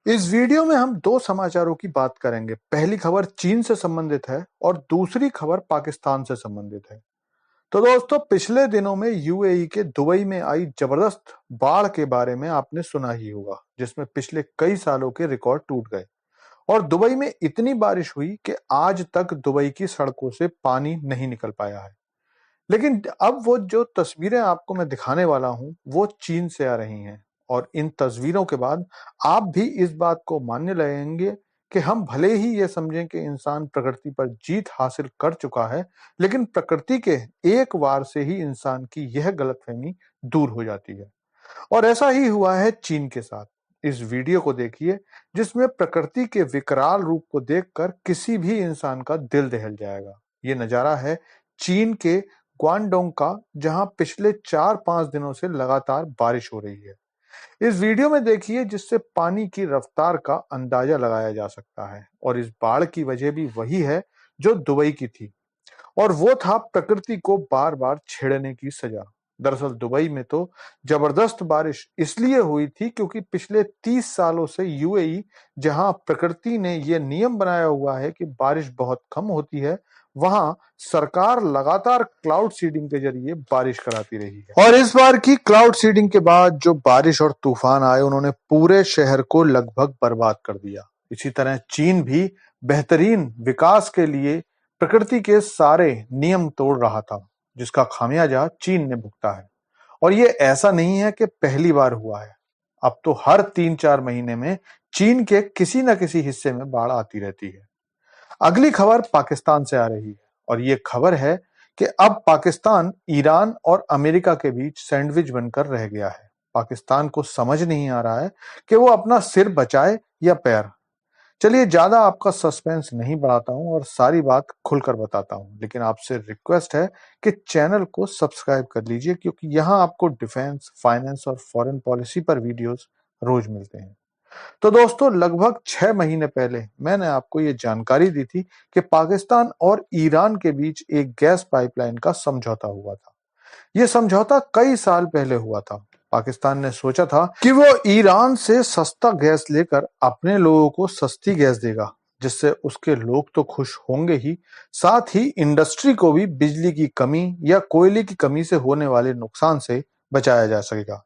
इस वीडियो में हम दो समाचारों की बात करेंगे। पहली खबर चीन से संबंधित है और दूसरी खबर पाकिस्तान से संबंधित है। तो दोस्तों, पिछले दिनों में यूएई के दुबई में आई जबरदस्त बाढ़ के बारे में आपने सुना ही होगा, जिसमें पिछले कई सालों के रिकॉर्ड टूट गए और दुबई में इतनी बारिश हुई कि आज तक दुबई की सड़कों से पानी नहीं निकल पाया है। लेकिन अब वो जो तस्वीरें आपको मैं दिखाने वाला हूं, वो चीन से आ रही हैं और इन तस्वीरों के बाद आप भी इस बात को मानने लगेंगे कि हम भले ही ये समझें कि इंसान प्रकृति पर जीत हासिल कर चुका है, लेकिन प्रकृति के एक वार से ही इंसान की यह गलतफहमी दूर हो जाती है। और ऐसा ही हुआ है चीन के साथ। इस वीडियो को देखिए, जिसमें प्रकृति के विकराल रूप को देखकर किसी भी इंसान का दिल दहल जाएगा। ये नजारा है चीन के ग्वांगडोंग का, जहां पिछले 4-5 दिनों से लगातार बारिश हो रही है। इस वीडियो में देखिए, जिससे पानी की रफ्तार का अंदाजा लगाया जा सकता है। और इस बाढ़ की वजह भी वही है जो दुबई की थी, और वो था प्रकृति को बार बार छेड़ने की सजा। दरअसल दुबई में तो जबरदस्त बारिश इसलिए हुई थी क्योंकि पिछले 30 सालों से यूएई, जहां प्रकृति ने यह नियम बनाया हुआ है कि बारिश बहुत कम होती है, वहां सरकार लगातार क्लाउड सीडिंग के जरिए बारिश कराती रही है। और इस बार की क्लाउड सीडिंग के बाद जो बारिश और तूफान आए, उन्होंने पूरे शहर को लगभग बर्बाद कर दिया। इसी तरह चीन भी बेहतरीन विकास के लिए प्रकृति के सारे नियम तोड़ रहा था, जिसका खामियाजा चीन ने भुगता है। और ये ऐसा नहीं है कि पहली बार हुआ है। अब तो हर 3-4 महीने में चीन के किसी न किसी हिस्से में बाढ़ आती रहती है। अगली खबर पाकिस्तान से आ रही है और ये खबर है कि अब पाकिस्तान ईरान और अमेरिका के बीच सैंडविच बनकर रह गया है। पाकिस्तान को समझ नहीं आ रहा है कि वो अपना सिर बचाए या पैर। चलिए, ज्यादा आपका सस्पेंस नहीं बढ़ाता हूं और सारी बात खुलकर बताता हूं, लेकिन आपसे रिक्वेस्ट है कि चैनल को सब्सक्राइब कर लीजिए, क्योंकि यहां आपको डिफेंस, फाइनेंस और फॉरेन पॉलिसी पर वीडियोस रोज मिलते हैं। तो दोस्तों, लगभग 6 महीने पहले मैंने आपको ये जानकारी दी थी कि पाकिस्तान और ईरान के बीच एक गैस पाइपलाइन का समझौता हुआ था। ये समझौता कई साल पहले हुआ था। पाकिस्तान ने सोचा था कि वो ईरान से सस्ता गैस लेकर अपने लोगों को सस्ती गैस देगा, जिससे उसके लोग तो खुश होंगे ही, साथ ही इंडस्ट्री को भी बिजली की कमी या कोयले की कमी से होने वाले नुकसान से बचाया जा सकेगा।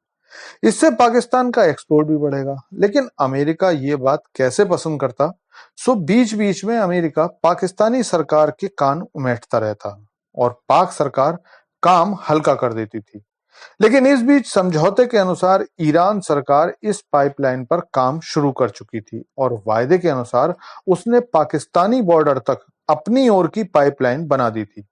इससे पाकिस्तान का एक्सपोर्ट भी बढ़ेगा। लेकिन अमेरिका ये बात कैसे पसंद करता? सो बीच बीच में अमेरिका पाकिस्तानी सरकार के कान उमेटता रहता और पाक सरकार काम हल्का कर देती थी। लेकिन इस बीच समझौते के अनुसार ईरान सरकार इस पाइपलाइन पर काम शुरू कर चुकी थी और वायदे के अनुसार उसने पाकिस्तानी बॉर्डर तक अपनी ओर की पाइपलाइन बना दी थी।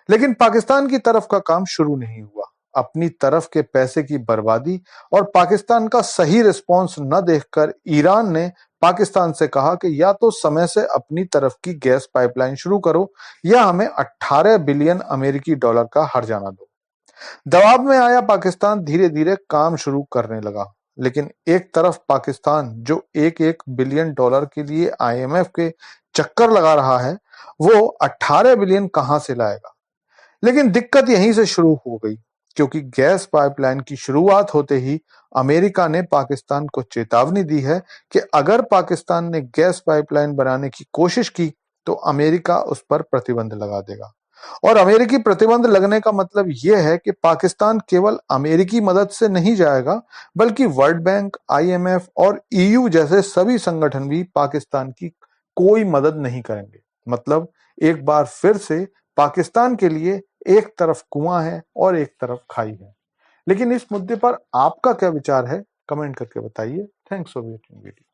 लेकिन पाकिस्तान की तरफ का काम शुरू नहीं हुआ। अपनी तरफ के पैसे की बर्बादी और पाकिस्तान का सही रिस्पॉन्स न देखकर ईरान ने पाकिस्तान से कहा कि या तो समय से अपनी तरफ की गैस पाइपलाइन शुरू करो या हमें 18 बिलियन अमेरिकी डॉलर का हर्जाना दो। दबाव में आया पाकिस्तान धीरे धीरे काम शुरू करने लगा। लेकिन एक तरफ पाकिस्तान जो 1-1 बिलियन डॉलर के लिए आईएमएफ के चक्कर लगा रहा है, वो 18 बिलियन कहां से लाएगा? लेकिन दिक्कत यहीं से शुरू हो गई, क्योंकि गैस पाइपलाइन की शुरुआत होते ही अमेरिका ने पाकिस्तान को चेतावनी दी है कि अगर पाकिस्तान ने गैस पाइपलाइन बनाने की कोशिश की तो अमेरिका उस पर प्रतिबंध लगा देगा। और अमेरिकी प्रतिबंध लगने का मतलब यह है कि पाकिस्तान केवल अमेरिकी मदद से नहीं जाएगा, बल्कि वर्ल्ड बैंक, आईएमएफ और ईयू जैसे सभी संगठन भी पाकिस्तान की कोई मदद नहीं करेंगे। मतलब एक बार फिर से पाकिस्तान के लिए एक तरफ कुआं है और एक तरफ खाई है। लेकिन इस मुद्दे पर आपका क्या विचार है? कमेंट करके बताइए। Thanks for watching video.